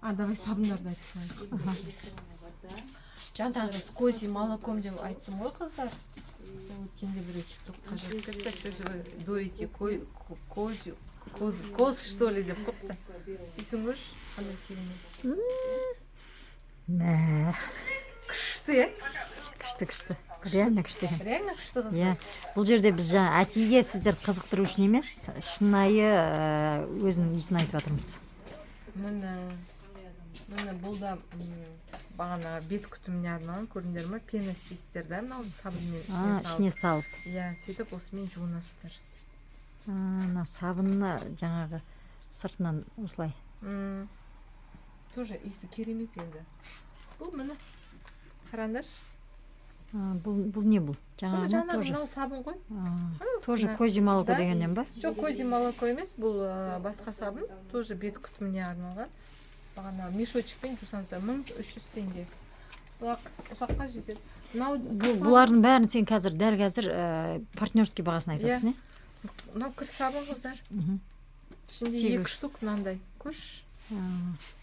давай сабындарды айтсайық. Жаңағы с козьим молоком деп айттым ғой қыздар. Өткенде біреу тиктокқа жазып, что вы доите козью, коз что ли деп қойыпты. Дейсің ғой, қандай керемет. Күшті, Күшті. Реально күшті. реально күшті қыз. Иә. Бұл жерде біз әтиге сіздерді қызықтыру үшін емес, шынайы өзінің иісін айтып жатырмыз. Міне бұл да бағана бет күтіміне арналған, көрдіңдер ме? Пена істейсіздер да, мынау сабынмен Ішіне салып. Иә, сөйтіп осымен жуынасыздар. Мына сабынны жаңағы сыртынан осылай. Тоже иісі керемет енді. Бұл міне. Қараңдаршы. Бұл не бұл? Жаңағы мынау сабын ғой. Тоже козье молоко дегеннен ба? Жоқ, козье молоко емес, бұл басқа сабын, тоже бет күтіміне арналған. Бағана мешочекпен жусаңыздар 1300 теңге. Бұлақ ұсаққа жетеді. Бұлардың бәрін сен дәл қазір партнерский бағасын айтасың, е? Мынау кір сабын қыздар. Ішінде 2 штук мынандай. Көрші.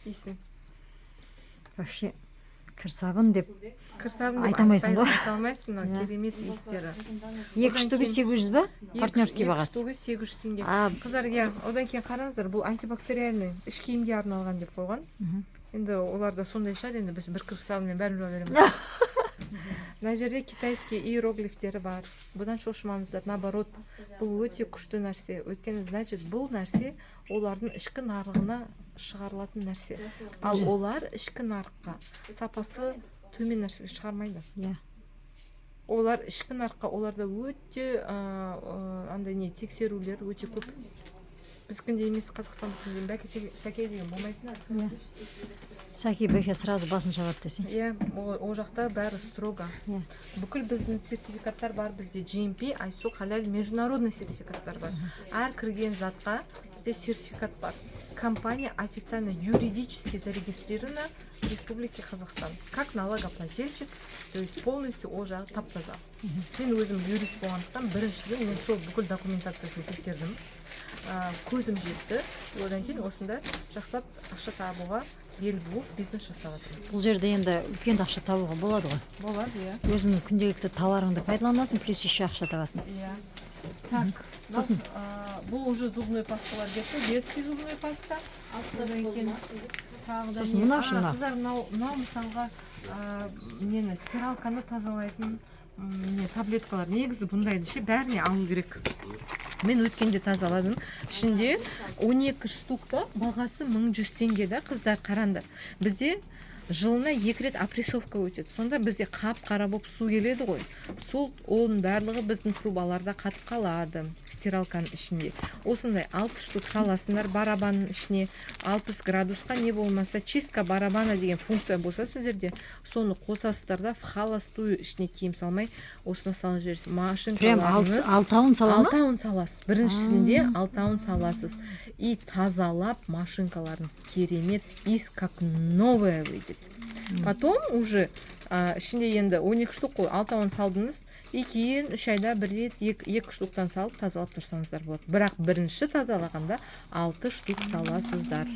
Дейсің. Вообще кір сабын деп айта алмайсың ғой. Айта алмайсың, керемет иістері. 2 штугі 800 ба? Партнерский бағасы. 2 штугі 800 теңге. Қыздар, одан кейін қараңыздар, бұл антибактериальный іш киімге арналған деп қойған. Енді оларда сондай шығар, енді біз бір кір сабынмен бәрін жуа береміз. Мына жерде китайский иероглифтері бар. Бұдан шошымаңыздар, наоборот, бұл өте күшті нәрсе. Өйткені, значит, бұл нәрсе олардың ішкі нарығына шығарылатын нәрсе. Ал олар ішкі нарыққа сапасы төмен нәрсеге шығармайды. Олар ішкі нарыққа, оларда өте тексерулер өте көп. Біздікінде емес, Қазақстандықында бәке сәке деген болмайтын. Сәке бәке сразу басын шабады десе. Иә, ол жақта бәрі строго. Бүкіл біздің сертификаттар бар, бізде GMP, ISO, халал, международный сертификаттар бар. Әр кірген затқа бізде сертификат бар. Компания официально юридически зарегистрирована в Республике Казахстан. Как налогоплательщик, то есть полностью ол жағы тап-таза. Мен өзім юрист болғандықтан біріншіден мен сол бүкіл документациясын тексердім. Көзім жетті. Одан кейін осында жақсылап ақша табуға бел буып бизнес жасап жатырмын. Бұл жерде енді үлкен ақша табуға болады ғой. Болады, иә. Өзіңнің күнделікті тауарыңды пайдаланасың, плюс еще ақша табасың. Иә. Так, сосын бұл уже зубной пасталар кетті, детский зубной паста. Одан кейін сосын мынау шы мынау. Қыздар, мынау мысалға нені стиралканы тазалайтын таблеткалар. Негізі бұндайды ше бәріне алу керек. Мен өткенде тазаладым. Ішінде 12 штукта бағасы 1100 теңге да, қыздар, қараңдар. Бізде жылына 2 рет опрессовка өтеді. Сонда бізде қап-қара болып су келеді ғой. Сол оның барлығы біздің трубаларда қатып қалады. Стиралканың ішінде. Осындай 6 штук саласындар барабанның ішіне, 60 градусқа не болмаса чистка барабана деген функция болса сіздерде, соны қосасыздар да в холостую ішіне киім салмай, осыны салып жібересіз. Машинкаларыңыз алтауын сала ма? Алтауын саласыз. Біріншісінде алтауын саласыз. И тазалап машинкаларыңыз керемет, иіс как новая выйдет. Потом уже ішінде енді 12 штук қой, алтауын салдыңыз, и кейін 3 айда бір рет 2 штуктан салып тазалап тұрсаңыздар болады. Бірақ бірінші тазалағанда 6 штук саласыздар.